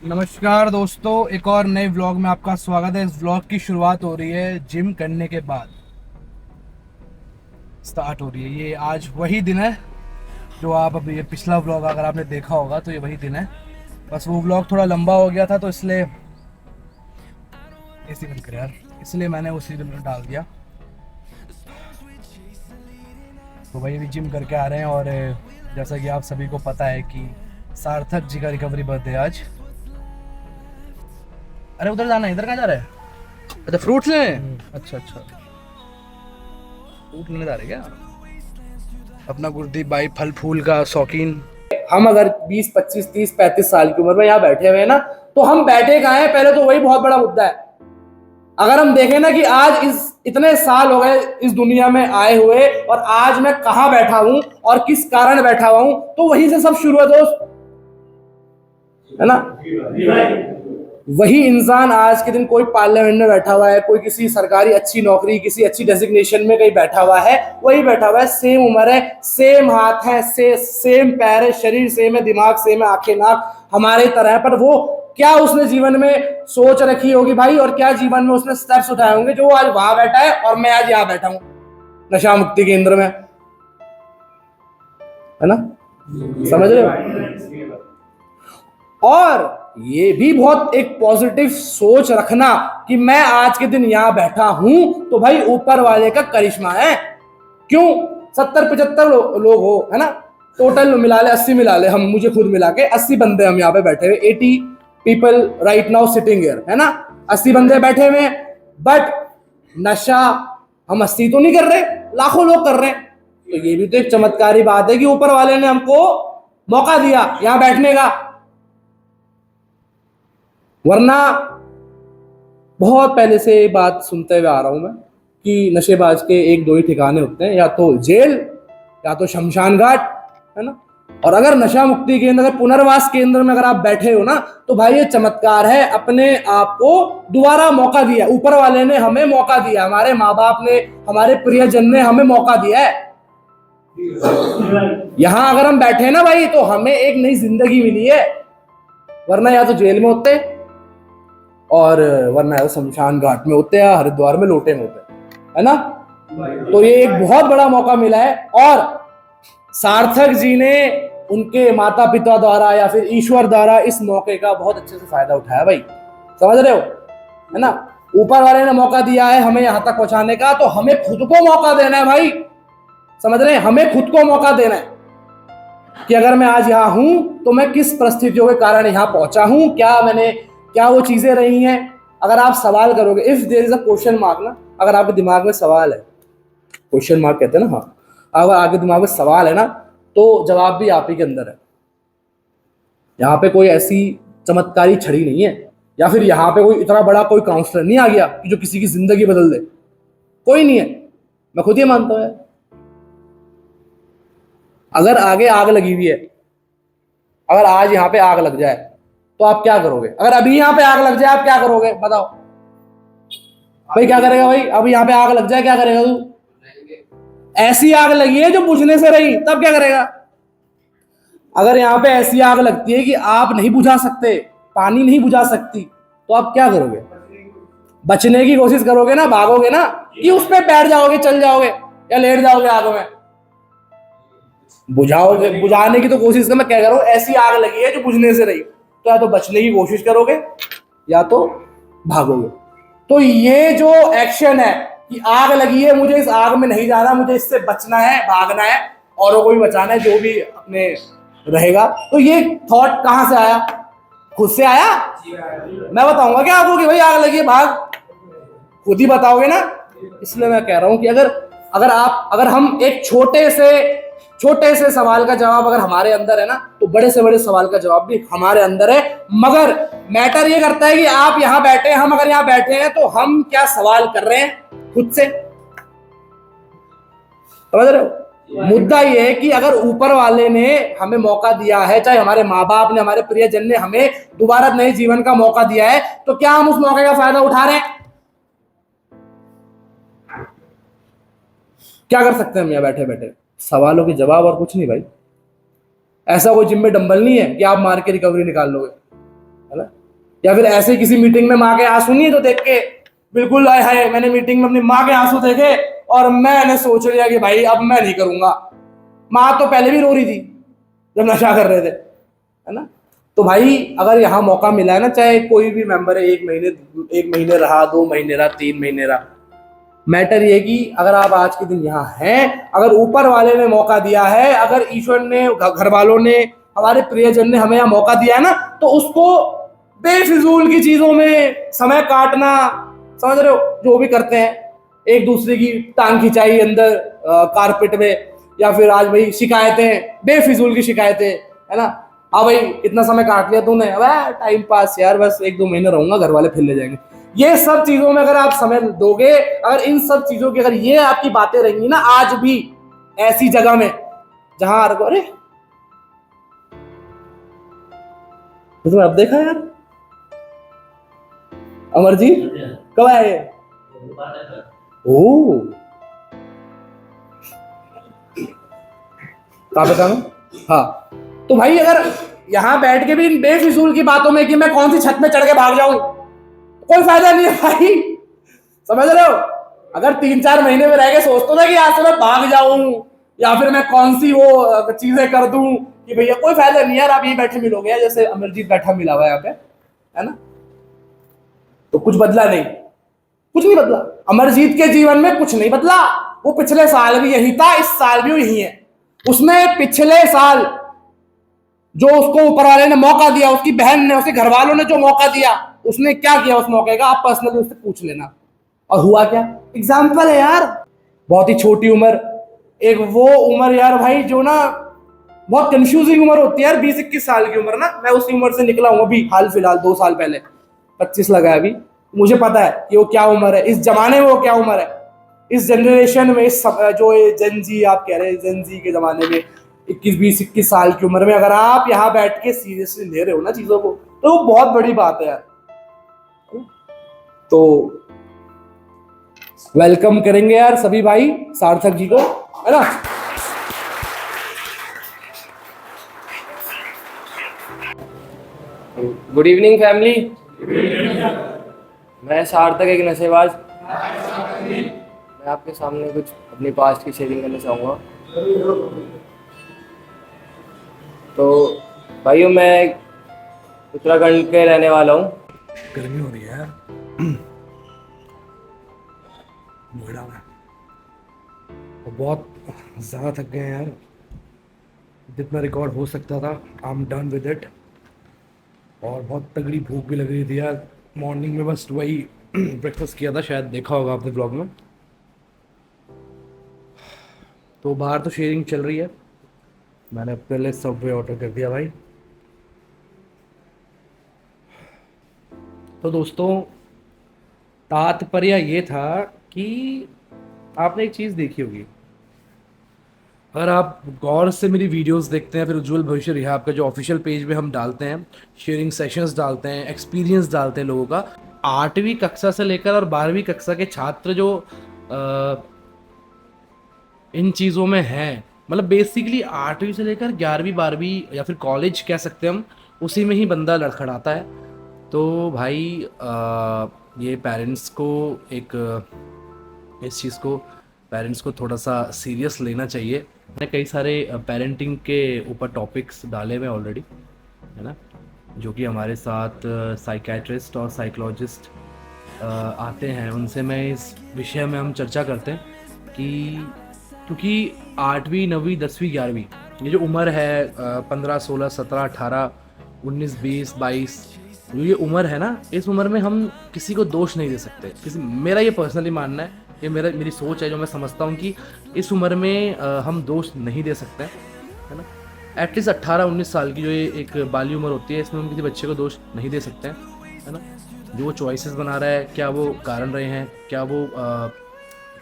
नमस्कार दोस्तों, एक और नए व्लॉग में आपका स्वागत है। इस व्लॉग की शुरुआत हो रही है जिम करने के बाद स्टार्ट हो रही है। ये आज वही दिन है जो आप अभी ये पिछला व्लॉग अगर आपने देखा होगा तो ये वही दिन है। बस वो व्लॉग थोड़ा लंबा हो गया था तो इसलिए ऐसे बंद कर यार, इसलिए मैंने उसी दिन में डाल दिया। तो भाई अभी जिम करके आ रहे हैं और जैसा कि आप सभी को पता है कि सार्थक जी का रिकवरी बर्थडे आज। अरे उधर जाना है, इधर कहाँ जा रहा है? अच्छा फ्रूट्स लेने। अच्छा अच्छा, फ्रूट लेने जा रहे क्या? अपना गुरदीप भाई फल फूल का शौकीन। हम अगर 20, 25, 30, 35 साल की उम्र में यहाँ बैठे हुए हैं ना, तो हम बैठे कहाँ हैं? पहले तो वही बहुत बड़ा मुद्दा है। अगर हम देखें ना कि आज इस इतने साल हो गए इस दुनिया में आए हुए और आज मैं कहाँ बैठा हूं और किस कारण बैठा हुआ हूं, तो वहीं से सब शुरू है दोस्त, है ना। वही इंसान आज के दिन कोई पार्लियामेंट में बैठा हुआ है, कोई किसी सरकारी अच्छी नौकरी, किसी अच्छी डेजिग्नेशन में कहीं बैठा हुआ है, वही बैठा हुआ है। सेम उम्र है, सेम हाथ है, सेम पैर है, शरीर सेम है, दिमाग सेम है, आंखें नाक हमारे तरह है। पर वो क्या उसने जीवन में सोच रखी होगी भाई, और क्या जीवन में उसने स्टेप्स उठाए होंगे जो आज वहां बैठा है और मैं आज यहाँ बैठा हूं नशा मुक्ति केंद्र में, है ना। समझ रहे हो? और ये भी बहुत एक पॉजिटिव सोच रखना कि मैं आज के दिन यहां बैठा हूं तो भाई ऊपर वाले का करिश्मा है। क्यों 70-75 लोग हो, है ना, टोटल मिला ले 80 मिला ले, हम मुझे खुद मिला के 80 बंदे हम यहाँ पे बैठे हुए, 80 people right now sitting here, है ना। 80 बंदे बैठे हुए, बट नशा हम 80 तो नहीं कर रहे, लाखों लोग कर रहे हैं। तो ये भी तो एक चमत्कारी बात है कि ऊपर वाले ने हमको मौका दिया यहां बैठने का। वरना बहुत पहले से ये बात सुनते हुए आ रहा हूं मैं कि नशेबाज के एक दो ही ठिकाने होते हैं, या तो जेल या तो शमशान घाट, है ना। और अगर नशा मुक्ति केंद्र, अगर पुनर्वास केंद्र में अगर आप बैठे हो ना, तो भाई ये चमत्कार है, अपने आप को दोबारा मौका दिया ऊपर वाले ने, हमें मौका दिया, हमारे माँ बाप ने, हमारे प्रियजन ने हमें मौका दिया है। यहां अगर हम बैठे ना भाई तो हमें एक नई जिंदगी मिली है, वरना या तो जेल में होते और वरना या शमशान घाट में होते या हरिद्वार में लोटे में होते, है ना। तो ये एक बहुत बड़ा मौका मिला है और सार्थक जी ने उनके माता पिता द्वारा या फिर ईश्वर द्वारा इस मौके का बहुत अच्छे से फायदा उठाया भाई। समझ रहे हो, है ना। ऊपर वाले ने मौका दिया है हमें यहां तक पहुंचाने का, तो हमें खुद को मौका देना है भाई। समझ रहे हैं, हमें खुद को मौका देना है कि अगर मैं आज यहाँ हूं तो मैं किस परिस्थितियों के कारण यहाँ पहुंचा हूं, क्या वो चीजें रही हैं। अगर आप सवाल करोगे, if there is a question mark no, अगर आपके दिमाग में सवाल है, क्वेश्चन मार्क कहते हैं ना, हाँ, अगर आपके दिमाग में सवाल है ना, तो जवाब भी आप ही के अंदर है। यहाँ पे कोई ऐसी चमत्कारी छड़ी नहीं है, या फिर यहाँ पे कोई इतना बड़ा कोई काउंसलर नहीं आ गया कि जो किसी की जिंदगी बदल दे। कोई नहीं है, मैं खुद ही मानता हूँ। अगर आगे आग लगी हुई है, अगर आज यहाँ पे आग लग जाए तो आप क्या करोगे? अगर अभी यहाँ पे आग लग जाए आप क्या करोगे बताओ भाई? क्या करेगा भाई? अभी यहाँ पे आग लग जाए क्या करेगा तू? ऐसी आग लगी है जो बुझने से रही, तब क्या करेगा? अगर यहाँ पे ऐसी आग लगती है कि आप नहीं बुझा सकते, पानी नहीं बुझा सकती, तो आप क्या करोगे? बचने की कोशिश करोगे ना, भागोगे ना, कि उस पर बैठ जाओगे, चल जाओगे या लेट जाओगे आग में? बुझाओगे, बुझाने की तो कोशिश कर। मैं क्या करूं, ऐसी आग लगी है जो बुझने से रही, तो या तो बचने की कोशिश करोगे या तो भागोगे। तो ये जो एक्शन है कि आग लगी है, मुझे इस आग में नहीं जाना, मुझे इससे बचना है, भागना है, औरों को भी बचाना है, जो भी अपने रहेगा, तो ये थॉट कहां से आया? खुद से आया? मैं बताऊंगा क्या आपको कि भाई आग लगी है भाग? खुद ही बताओगे ना। इसलिए मैं कह रहा हूं कि अगर हम एक छोटे से सवाल का जवाब अगर हमारे अंदर है ना, तो बड़े से बड़े सवाल का जवाब भी हमारे अंदर है। मगर मैटर ये करता है कि आप यहां बैठे हैं, हम अगर यहां बैठे हैं तो हम क्या सवाल कर रहे हैं खुद से। समझ रहे हो? मुद्दा ये है कि अगर ऊपर वाले ने हमें मौका दिया है, चाहे हमारे माँ बाप ने, हमारे प्रियजन ने हमें दोबारा नए जीवन का मौका दिया है, तो क्या हम उस मौके का फायदा उठा रहे हैं? क्या कर सकते हैं हम यहाँ बैठे बैठे? सवालों के जवाब और कुछ नहीं भाई। ऐसा कोई जिम में डंबल नहीं है कि आप मार के रिकवरी निकाल लोगे। है ना। या फिर ऐसे किसी मीटिंग में माँ के आंसू नहीं है जो देख के बिल्कुल आए हाय, मैंने मीटिंग में अपनी माँ के आंसू देखे और मैंने सोच लिया कि भाई अब मैं नहीं करूंगा। माँ तो पहले भी रो रही थी जब नशा कर रहे थे, है ना। तो भाई अगर यहाँ मौका मिला है ना, चाहे कोई भी मेंबर है, 1 महीने रहा, 2 महीने रहा, 3 महीने रहा, मैटर ये कि अगर आप आज के दिन यहाँ हैं, अगर ऊपर वाले ने मौका दिया है, अगर ईश्वर ने, घर वालों ने, हमारे प्रियजन ने हमें यहाँ मौका दिया है ना, तो उसको बेफिजूल की चीजों में समय काटना, समझ रहे हो, जो भी करते हैं, एक दूसरे की टांग खिंचाई अंदर कारपेट में, या फिर आज भाई शिकायतें, बेफिजूल की शिकायतें, है ना। हाँ भाई इतना समय काट लिया तूने, अब टाइम पास यार, बस 1-2 महीने रहूंगा, घर वाले फिर ले जाएंगे। ये सब चीजों में अगर आप समय दोगे, अगर इन सब चीजों की अगर ये आपकी बातें रहेंगी ना, आज भी ऐसी जगह में जहां, अरे तो अब देखा यार अमरजीत कब आए? ओ कहाँ पे था मैं? हाँ, तो भाई अगर यहाँ बैठ के भी इन बेफिजूल की बातों में कि मैं कौन सी छत में चढ़ के भाग जाऊं, कोई फायदा नहीं है भाई, समझ रहे हो। अगर 3-4 महीने में रह के सोचता था कि आज से मैं भाग जाऊं या फिर मैं कौन सी वो चीजें कर दूं, कि भैया कोई फायदा नहीं यार, आप यही बैठे मिलोगे, जैसे अमरजीत बैठा मिला हुआ है यहाँ पे, है ना। तो कुछ बदला नहीं, कुछ नहीं बदला, अमरजीत के जीवन में कुछ नहीं बदला। वो पिछले साल भी यही था, इस साल भी यही है। उसने पिछले साल जो उसको ऊपर वाले ने मौका दिया, उसकी बहन ने, उसके घर वालों ने जो मौका दिया, उसने क्या किया उस मौके का, आप पर्सनली उससे पूछ लेना। और हुआ क्या? एग्जाम्पल है यार, बहुत ही छोटी उम्र, एक वो उम्र यार भाई जो ना बहुत कंफ्यूजिंग उम्र होती है यार, 20-21 साल की उम्र ना। मैं उसी उम्र से निकला हूं अभी हाल फिलहाल 2 साल पहले, 25 लगा है अभी। मुझे पता है कि वो क्या उम्र है, इस जमाने में वो क्या उम्र है, इस जनरेशन में, इस जो जेनजी आप कह रहे हैं, जेनजी के जमाने में 21 साल की उम्र में अगर आप यहाँ बैठ के सीरियसली ले रहे हो ना चीजों को, तो वो बहुत बड़ी बात है यार। तो वेलकम करेंगे यार सभी भाई सार्थक जी को, है ना। Good evening family. मैं सार्थक, एक नशेबाज। मैं आपके सामने कुछ अपनी पास्ट की शेयरिंग करना चाहूँगा। तो भाइयों, मैं उत्तराखंड के रहने वाला हूँ। गर्मी हो रही है यार नोएडा में, और बहुत ज़्यादा थक गए हैं यार। जितना रिकॉर्ड हो सकता था I am done with it, और बहुत तगड़ी भूख भी लग रही थी यार। मॉर्निंग में बस वही ब्रेकफास्ट किया था, शायद देखा होगा आपने ब्लॉग में। तो बाहर तो शेयरिंग चल रही है, मैंने अपने लिए सबवे ऑर्डर कर दिया भाई। तो दोस्तों, तात्पर्य ये था कि आपने एक चीज़ देखी होगी, अगर आप गौर से मेरी वीडियोस देखते हैं, फिर उज्जवल भविष्य रिहाब का जो ऑफिशियल पेज में हम डालते हैं, शेयरिंग सेशंस डालते हैं, एक्सपीरियंस डालते हैं लोगों का। 8वीं कक्षा से लेकर और 12वीं कक्षा के छात्र जो इन चीज़ों में हैं, मतलब बेसिकली 8वीं से लेकर 11वीं 12वीं या फिर कॉलेज कह सकते हैं हम, उसी में ही बंदा लड़खड़ाता है। तो भाई ये पेरेंट्स को इस चीज़ को पेरेंट्स को थोड़ा सा सीरियस लेना चाहिए। मैंने कई सारे पेरेंटिंग के ऊपर टॉपिक्स डाले हुए ऑलरेडी, है ना, जो कि हमारे साथ साइकेट्रिस्ट और साइकोलॉजिस्ट आते हैं, उनसे मैं इस विषय में हम चर्चा करते हैं कि क्योंकि 8वीं 9वीं 10वीं 11वीं ये जो उम्र है 15 16 17 18 19 20 22 ये उम्र है ना, इस उम्र में हम किसी को दोष नहीं दे सकते। मेरा ये पर्सनली मानना है, ये मेरी सोच है, जो मैं समझता हूँ कि इस उम्र में हम दोष नहीं दे सकते, है ना। एटलीस्ट 18-19 साल की जो ये एक बाली उम्र होती है, इसमें हम किसी बच्चे को दोष नहीं दे सकते हैं, है ना। जो वो चॉइसेस बना रहा है, क्या वो कारण रहे हैं, क्या वो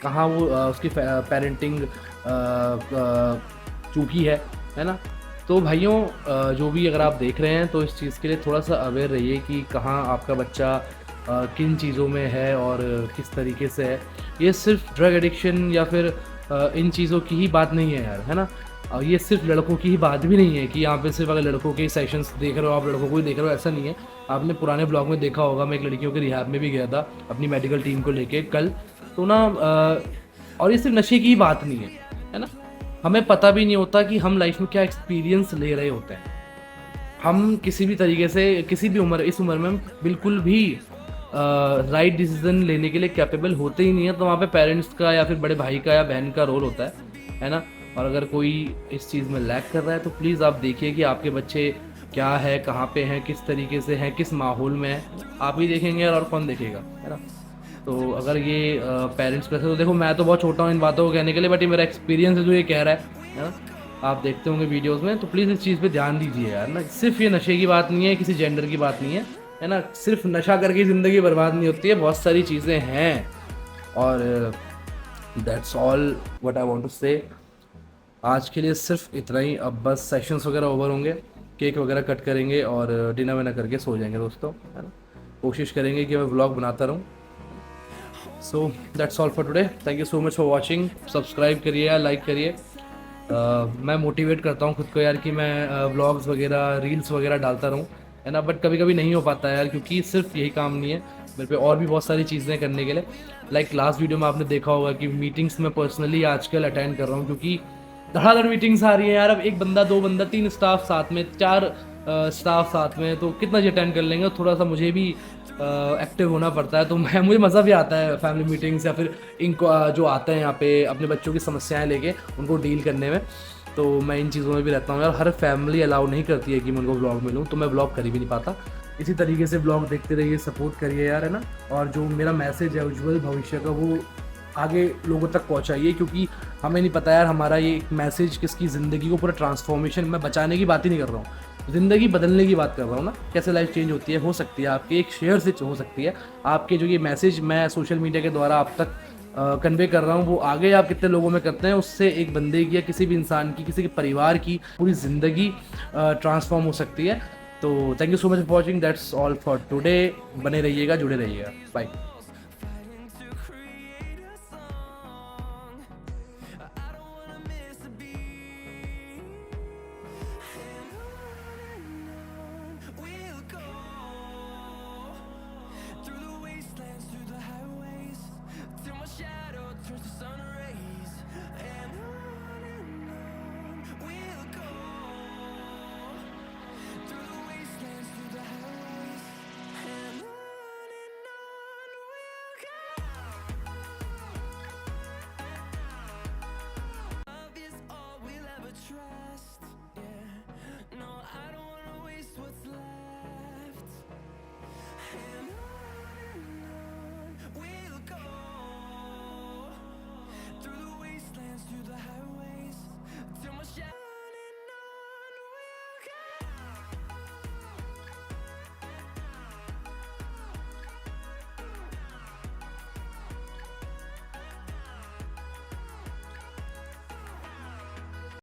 कहाँ वो उसकी पेरेंटिंग चूकी है ना। तो भाइयों, जो भी अगर आप देख रहे हैं, तो इस चीज़ के लिए थोड़ा सा अवेयर रहिए कि कहाँ आपका बच्चा किन चीज़ों में है और किस तरीके से है। ये सिर्फ ड्रग एडिक्शन या फिर इन चीज़ों की ही बात नहीं है यार, है ना। और ये सिर्फ लड़कों की ही बात भी नहीं है कि यहाँ पे सिर्फ अगर लड़कों के सेशंस देख रहे हो आप, लड़कों को ही देख रहे हो, ऐसा नहीं है। आपने पुराने ब्लॉग में देखा होगा, मैं एक लड़कियों के रिहाब में भी गया था अपनी मेडिकल टीम को लेके कल। तो ना और ये सिर्फ नशे की ही बात नहीं है ना, हमें पता भी नहीं होता कि हम लाइफ में क्या एक्सपीरियंस ले रहे होते हैं। हम किसी भी तरीके से किसी भी उम्र, इस उम्र में हम बिल्कुल भी राइट डिसीजन लेने के लिए कैपेबल होते ही नहीं है। तो वहाँ पे पेरेंट्स का या फिर बड़े भाई का या बहन का रोल होता है ना। और अगर कोई इस चीज़ में लैक कर रहा है तो प्लीज़ आप देखिए कि आपके बच्चे क्या है, कहाँ पे हैं, किस तरीके से हैं, किस माहौल में है। आप ही देखेंगे और कौन देखेगा, है ना। तो अगर ये पेरेंट्स पे, तो देखो मैं तो बहुत छोटा हूँ इन बातों को कहने के लिए, बट ये मेरा एक्सपीरियंस है जो ये कह रहा है ना। आप देखते होंगे वीडियोस में, तो प्लीज़ इस चीज़ पे ध्यान दीजिए यार ना। सिर्फ ये नशे की बात नहीं है, किसी जेंडर की बात नहीं है ना। सिर्फ नशा करके ज़िंदगी बर्बाद नहीं होती है, बहुत सारी चीज़ें हैं। और that's all what I want to say. आज के लिए सिर्फ इतना ही। अब बस सेशंस वगैरह ओवर होंगे, केक वगैरह कट करेंगे और डिनर विनर करके सो जाएंगे दोस्तों, है ना। कोशिश करेंगे कि मैं व्लॉग बनाता रहूँ। So that's all for today. Thank you so much for watching. Subscribe करिए या लाइक करिए। मैं मोटिवेट करता हूँ खुद को यार कि मैं व्लॉग्स वगैरह, रील्स वगैरह डालता रहूँ, है ना। बट कभी कभी नहीं हो पाता है यार, क्योंकि सिर्फ यही काम नहीं है मेरे पे, और भी बहुत सारी चीज़ें करने के लिए। लाइक लास्ट वीडियो में आपने देखा होगा कि मीटिंग्स में पर्सनली आजकल अटेंड कर रहा हूँ, क्योंकि धड़ाधड़ मीटिंग्स आ रही हैं यार। अब एक बंदा, दो बंदा, 3 स्टाफ साथ में, 4 स्टाफ साथ में, तो कितना जी अटेंड कर लेंगे। थोड़ा सा मुझे भी एक्टिव होना पड़ता है। तो मुझे मज़ा भी आता है फैमिली मीटिंग्स या फिर इनको जो आते हैं यहाँ पे अपने बच्चों की समस्याएं लेके उनको डील करने में। तो मैं इन चीज़ों में भी रहता हूँ यार। हर फैमिली अलाउ नहीं करती है कि मैं उनको ब्लॉग मिलूँ, तो मैं ब्लॉग कर ही भी नहीं पाता। इसी तरीके से ब्लॉग देखते रहिए, सपोर्ट करिए यार, है ना। और जो मेरा मैसेज है उज्जवल भविष्य का, वो आगे लोगों तक पहुंचाइए, क्योंकि हमें नहीं पता यार हमारा ये मैसेज किसकी ज़िंदगी को पूरा ट्रांसफॉर्मेशन, मैं बचाने की बात ही नहीं कर रहा हूँ, ज़िंदगी बदलने की बात कर रहा हूँ ना। कैसे लाइफ चेंज होती है, हो सकती है आपके एक शेयर से हो सकती है। आपके जो ये मैसेज मैं सोशल मीडिया के द्वारा आप तक कन्वे कर रहा हूँ, वो आगे आप कितने लोगों में करते हैं, उससे एक बंदे की या किसी भी इंसान की, किसी के परिवार की पूरी ज़िंदगी ट्रांसफॉर्म हो सकती है। तो thank you so much for watching. That's all for today. बने रहिएगा, जुड़े रहिएगा। बाय।